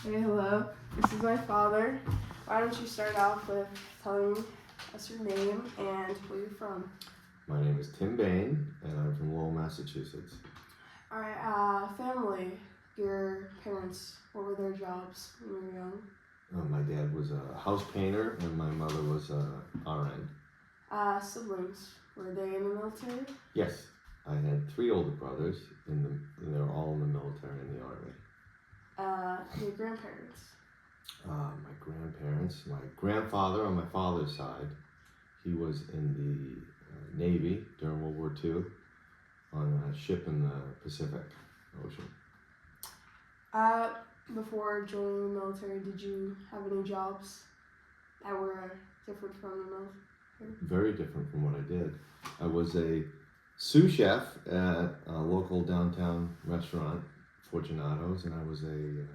Hey, hello. This is my father. Why don't you start off with telling us your name and where you're from? My name is Tim Bain, and I'm from Lowell, Massachusetts. All right. Family. Your parents. What were their jobs when you were young? My dad was a house painter, and my mother was a RN. Siblings. Were they in the military? Yes, I had 3 older brothers, and they're all in the military and the army. Your grandparents. My grandparents, my grandfather on my father's side, he was in the Navy during World War II on a ship in the Pacific Ocean. Before joining the military, did you have any jobs that were different from the military? Very different from what I did. I was a sous chef at a local downtown restaurant, Fortunato's, and I was a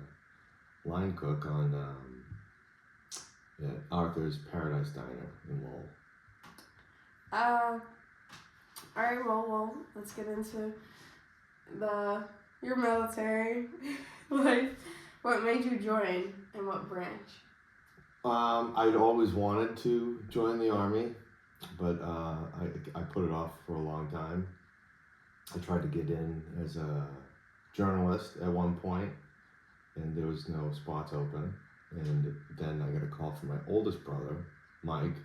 line cook on at Arthur's Paradise Diner in Lowell. All right. Well, let's get into your military life. What made you join, and what branch? I'd always wanted to join the Army, but I put it off for a long time. I tried to get in as a journalist at one point, and there was no spots open. And then I got a call from my oldest brother, Mike,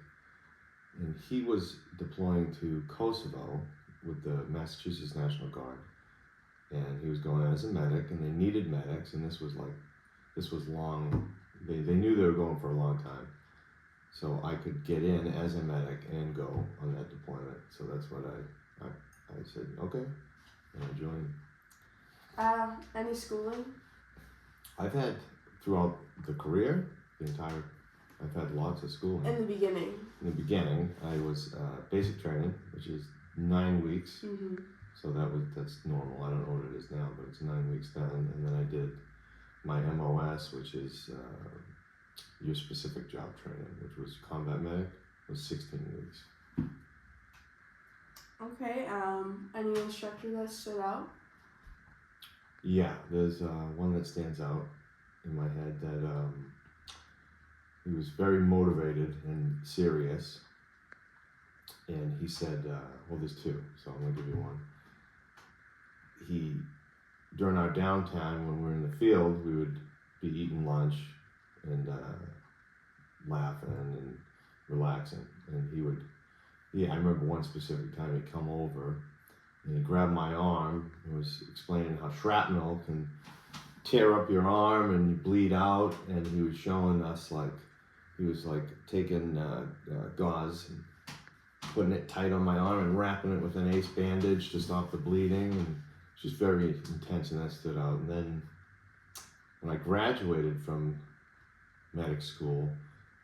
and he was deploying to Kosovo with the Massachusetts National Guard. And he was going as a medic, and they needed medics, and this was long. They knew they were going for a long time. So I could get in as a medic and go on that deployment. So that's what I said, okay, and I joined. Any schooling? I've had, throughout the career, I've had lots of schooling. In the beginning? In the beginning, I was basic training, which is 9 weeks. Mm-hmm. So that's normal. I don't know what it is now, but it's 9 weeks then. And then I did my MOS, which is your specific job training, which was combat medic, was 16 weeks. Okay. Any instructor that stood out? Yeah, there's one that stands out in my head that he was very motivated and serious. And he said, well, there's 2, so I'm going to give you one. During our downtime when we were in the field, we would be eating lunch and laughing and relaxing. And I remember one specific time he'd come over and he grabbed my arm and was explaining how shrapnel can tear up your arm and you bleed out. And he was showing us he was taking gauze and putting it tight on my arm and wrapping it with an ace bandage to stop the bleeding, and just very intense, and that stood out. And then when I graduated from medic school,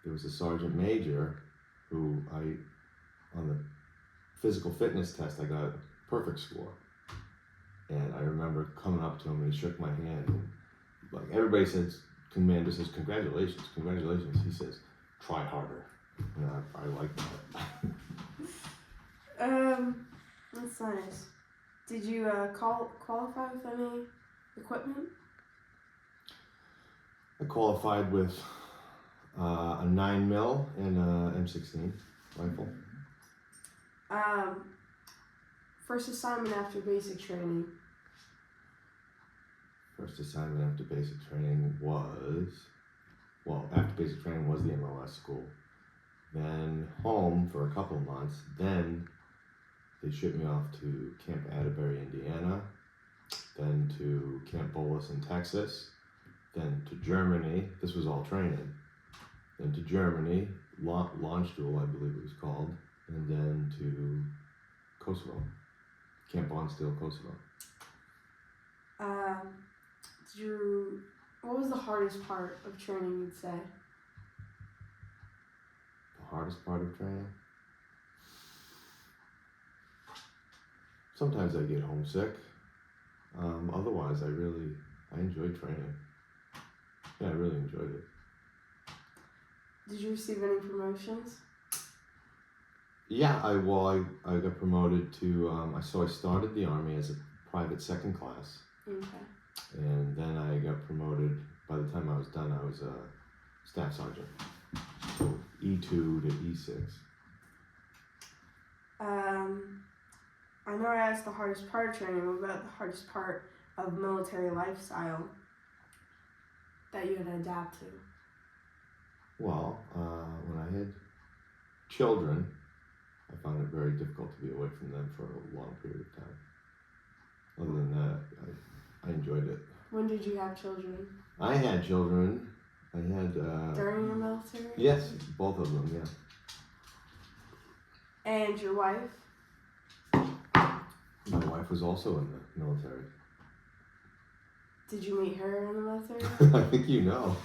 there was a sergeant major who on the physical fitness test, I got a perfect score. And I remember coming up to him and he shook my hand, and everybody says, Commander says, congratulations. He says, try harder. And I like that. That's nice. Did you qualify with any equipment? I qualified with a 9mm and a M16 rifle. First assignment after basic training. First assignment after basic training was the MOS school. Then home for a couple of months. Then they shipped me off to Camp Atterbury, Indiana. Then to Camp Bolus in Texas. Then to Germany. This was all training. Then to Germany, Launch Duel, I believe it was called. And then to Kosovo, Camp Bondsteel, Kosovo. What was the hardest part of training, you'd say? The hardest part of training? Sometimes I get homesick. Otherwise, I enjoyed training. Yeah, I really enjoyed it. Did you receive any promotions? Yeah, I got promoted to, I started the Army as a private second class. Okay. And then I got promoted by the time I was done, I was a staff sergeant. So E2 to E6. I know I asked the hardest part of training. What about the hardest part of military lifestyle that you had to adapt to? Well, when I had children, I found it very difficult to be away from them for a long period of time. Other than that, I enjoyed it. When did you have children? I had children. I had... During your military? Yes, both of them, yeah. And your wife? My wife was also in the military. Did you meet her in the military? I think you know.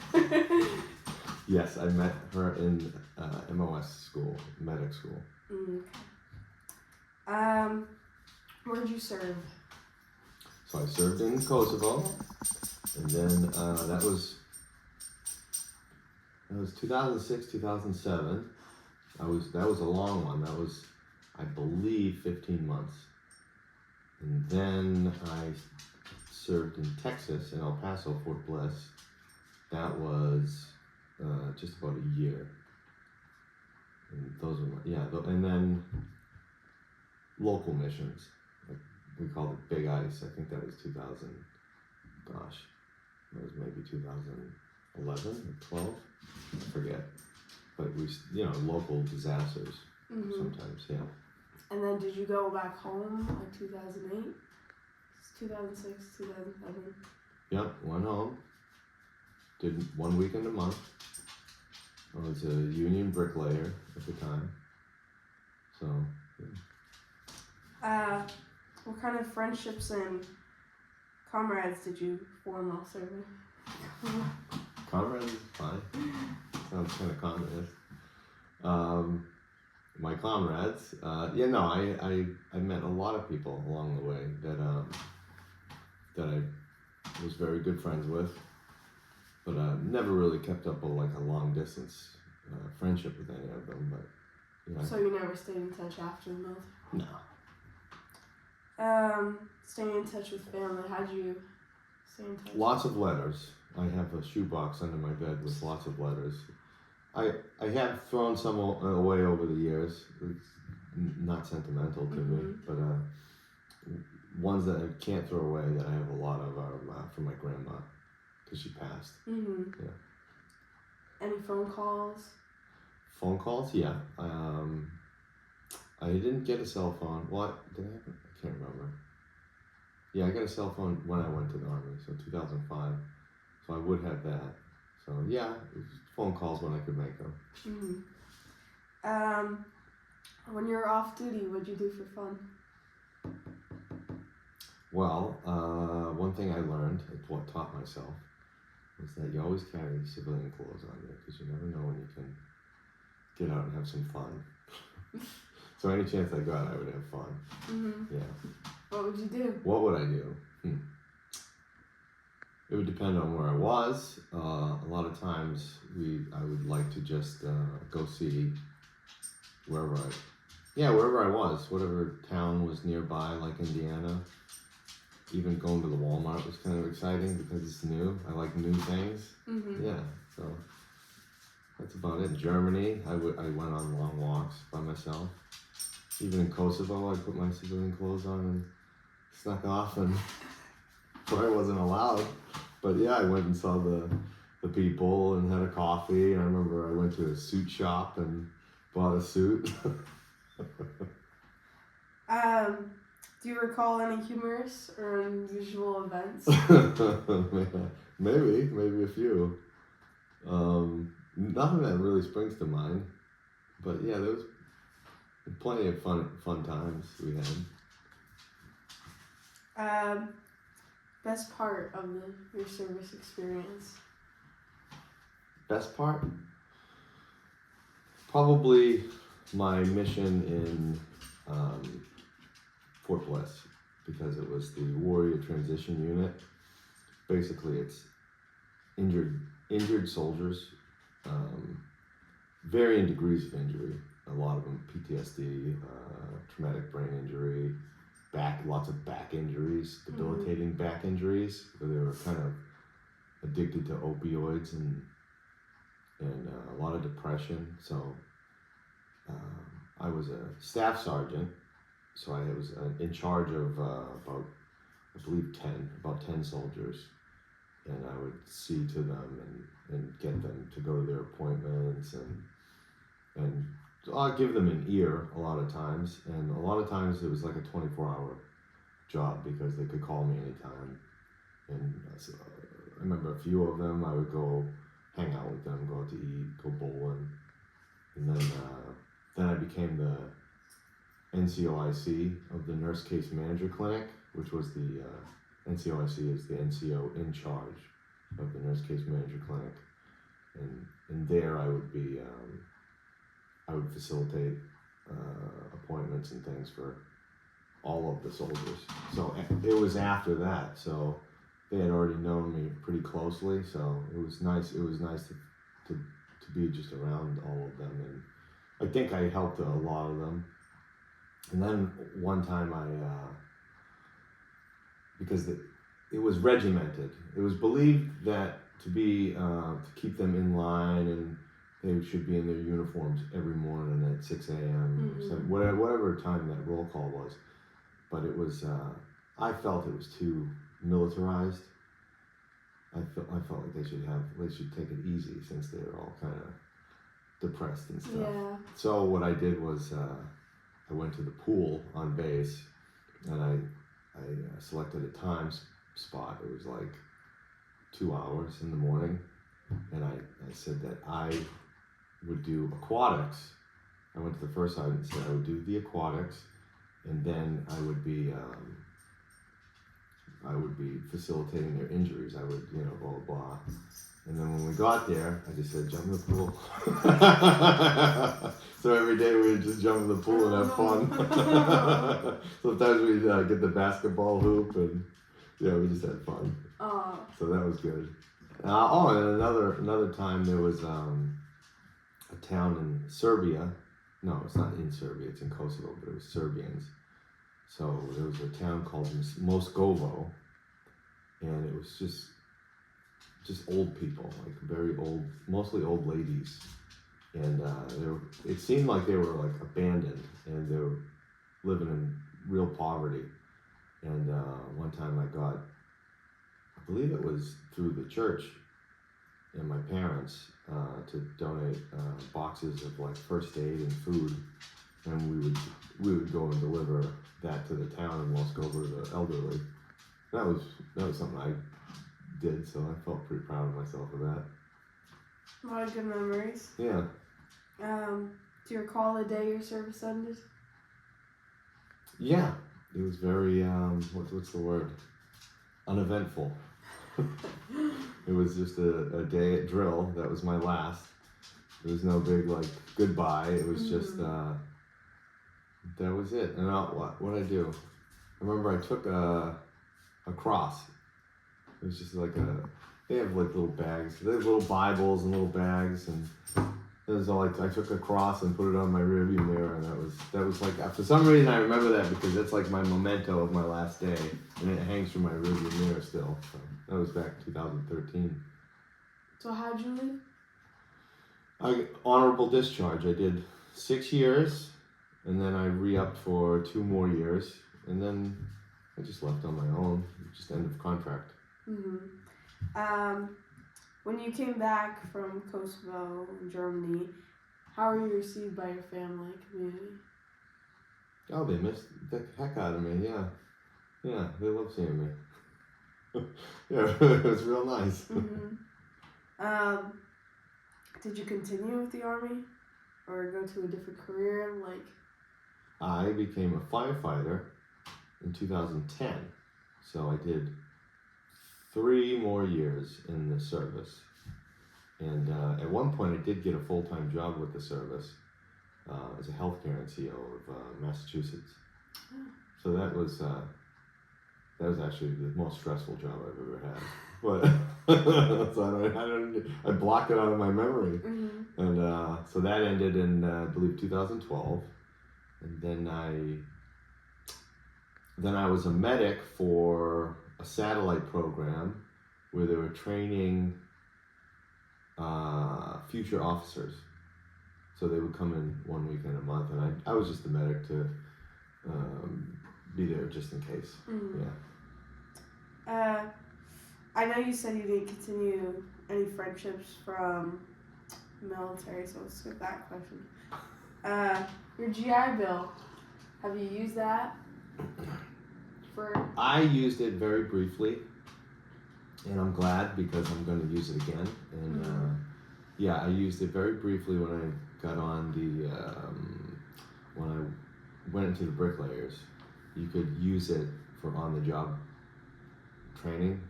Yes, I met her in MOS school, medic school. Okay. Where did you serve? So I served in Kosovo, and then that was 2006, 2007. That was a long one. That was, I believe, 15 months. And then I served in Texas, in El Paso, Fort Bliss. That was just about a year. And those were and then local missions. Like we called it Big Ice. I think that was 2000. Gosh, that was maybe 2011 or 12. I forget. But we, local disasters sometimes. Yeah. And then did you go back home like 2008? 2006, 2007? Yep, went home. Did 1 weekend a month. I was a union bricklayer at the time. So, yeah. What kind of friendships and comrades did you form while serving? Comrades is fine. Sounds kind of communist. My comrades, I met a lot of people along the way that I was very good friends with, but never really kept up a long distance friendship with any of them. But So you never stayed in touch after the military? No. Staying in touch with family. How'd you stay in touch? Lots of letters. I have a shoebox under my bed with lots of letters. I have thrown some away over the years. It's not sentimental to me, but ones that I can't throw away that I have a lot of are from my grandma, because she passed. Yeah. Any phone calls? Phone calls, yeah. I didn't get a cell phone. What did I have? I can't remember. Yeah, I got a cell phone when I went to the Army, so 2005. So I would have that. So yeah, phone calls when I could make them. When you were off duty, what'd you do for fun? Well, one thing I learned, what taught myself, was that you always carry civilian clothes on you, because you never know when you can get out and have some fun. So any chance I got, I would have fun. Yeah. What would you do? What would I do? It would depend on where I was. A lot of times I would like to just go see wherever I was, whatever town was nearby, like Indiana. Even going to the Walmart was kind of exciting because it's new. I like new things. Yeah, so that's about it. Germany, I went on long walks by myself. Even in Kosovo, I put my civilian clothes on and snuck off, and where I wasn't allowed. But yeah, I went and saw the people and had a coffee. And I remember I went to a suit shop and bought a suit. Do you recall any humorous or unusual events? Maybe a few. Nothing that really springs to mind. But yeah, there was plenty of fun times we had. Best part of your service experience? Best part? Probably my mission in Fort Bliss, because it was the Warrior Transition Unit. Basically, it's injured soldiers, varying degrees of injury. A lot of them PTSD, traumatic brain injury, lots of back injuries, debilitating back injuries, where they were kind of addicted to opioids and a lot of depression. So I was a staff sergeant, so I was in charge of about, I believe, about 10 soldiers, and I would see to them and get them to go to their appointments, and I'll give them an ear a lot of times, and a lot of times it was like a 24-hour job because they could call me anytime. And so I remember a few of them, I would go hang out with them, go out to eat, go bowling, and then I became the NCOIC of the Nurse Case Manager Clinic, which was the NCOIC is the NCO in charge of the Nurse Case Manager Clinic, and there I would be I would facilitate appointments and things for all of the soldiers. So it was after that, so they had already known me pretty closely, so it was nice. It was nice to be just around all of them, and I think I helped a lot of them. And then one time because it was regimented. It was believed that to keep them in line, and they should be in their uniforms every morning at 6 a.m. Mm-hmm. So whatever time that roll call was. But it was, I felt it was too militarized. I felt like they should take it easy since they were all kind of depressed and stuff. Yeah. So what I did was I went to the pool on base, and I selected a time spot. It was like 2 hours in the morning, and I said that I would do aquatics. I went to the first side and said I would do the aquatics, and then I would be facilitating their injuries. I would, blah, blah, blah. And then when we got there, I just said, jump in the pool. So every day we would just jump in the pool and have fun. Sometimes we'd get the basketball hoop, and we just had fun. So that was good. And another time there was a town in Serbia. No, it's not in Serbia, it's in Kosovo, but it was Serbians. So there was a town called Moskovo, and it was just old people, like very old, mostly old ladies, and it seemed like they were like abandoned, and they were living in real poverty. And one time I believe it was through the church and my parents to donate boxes of like first aid and food, and we would go and deliver that to the town in Moscow to the elderly. That was something I did, so I felt pretty proud of myself for that. A lot of good memories. Yeah. Do you recall the day your service ended? Yeah, it was very what's the word? Uneventful. It was just a day at drill. That was my last. There was no big like goodbye. It was just that was it. And what did I do? I remember I took a cross. It was just like they have like little bags. They have little Bibles and little bags, and it was all like I took a cross and put it on my rearview mirror, and that was like, for some reason I remember that because that's like my memento of my last day, and it hangs from my rearview mirror still. So that was back in 2013. So how'd you leave? Honorable discharge. I did 6 years, and then I re-upped for 2 more years, and then I just left on my own. Just end of contract. When you came back from Kosovo and Germany, how were you received by your family, community? Oh, they missed the heck out of me, yeah. Yeah, they love seeing me. Yeah, it was real nice. Did you continue with the Army? Or go to a different career, I became a firefighter in 2010. So I did 3 more years in the service, and at one point I did get a full-time job with the service as a healthcare NCO of Massachusetts. So that was actually the most stressful job I've ever had. But so I blocked it out of my memory, and so that ended in I believe 2012, and then I was a medic for a satellite program where they were training future officers. So they would come in 1 weekend a month, and I was just the medic to be there just in case. Yeah. I know you said you didn't continue any friendships from military, so let's skip that question. Your GI Bill, have you used that? I used it very briefly, and I'm glad because I'm going to use it again. And yeah, I used it very briefly when I got on the when I went into the bricklayers. You could use it for on-the-job training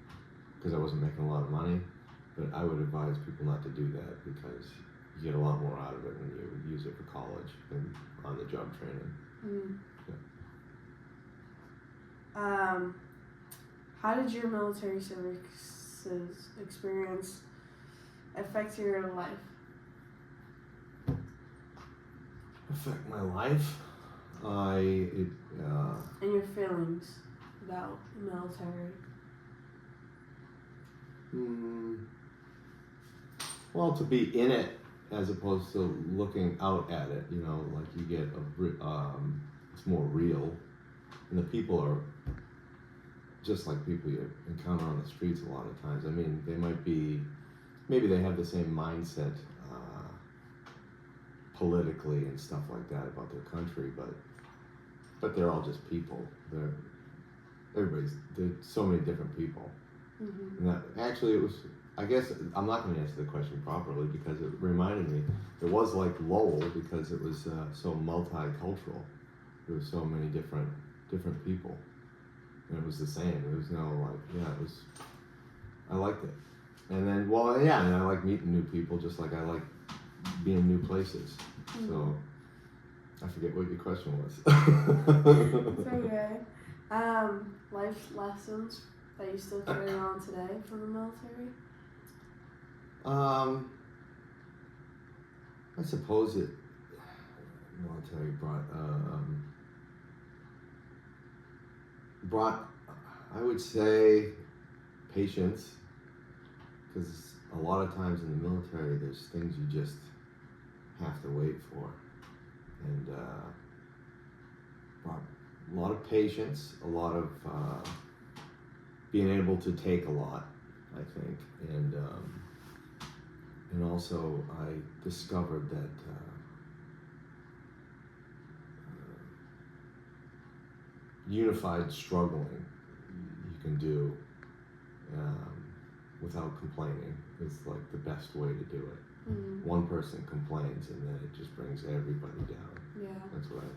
because I wasn't making a lot of money. But I would advise people not to do that because you get a lot more out of it when you use it for college than on-the-job training. How did your military services experience affect your life? Affect my life? And your feelings about the military? Well, to be in it as opposed to looking out at it, you know, like you get it's more real, and the people are just like people you encounter on the streets a lot of times. I mean, maybe they have the same mindset politically and stuff like that about their country, but they're all just people. There's so many different people. And that actually it was. I guess I'm not going to answer the question properly because it reminded me. It was like Lowell because it was so multicultural. There were so many different people, and it was the same. There was no it was. I liked it, and then and I like meeting new people just like I like being in new places. So I forget what your question was. It's okay. Life lessons that you still carry on today from the military? I suppose the military brought, I would say, patience, because a lot of times in the military there's things you just have to wait for, and brought a lot of patience, a lot of being able to take a lot, I think, and also I discovered that unified struggling you can do without complaining is like the best way to do it. One person complains and then it just brings everybody down. Yeah. That's right.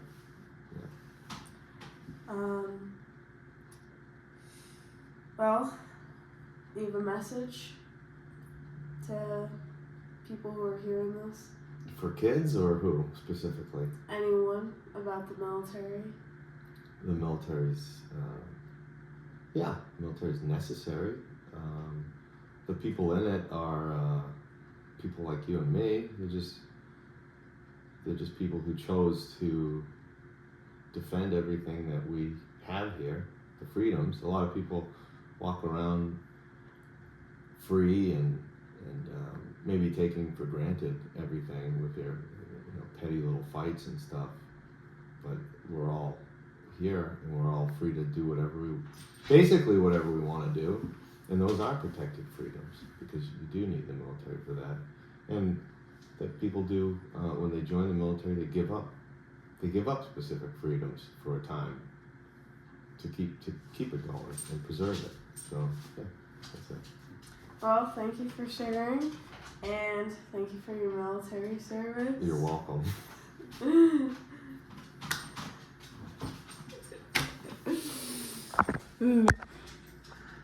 Well, you have a message to people who are hearing this? For kids or who specifically? Anyone about the military? The military's, military's necessary. The people in it are people like you and me. They're just people who chose to defend everything that we have here, the freedoms. A lot of people walk around free and maybe taking for granted everything with their petty little fights and stuff. But we're all here and we're all free to do whatever we want to do. And those are protected freedoms because you do need the military for that. And that people do when they join the military, they give up. They give up specific freedoms for a time to keep it going and preserve it. So yeah, that's it. Well, thank you for sharing, and thank you for your military service. You're welcome.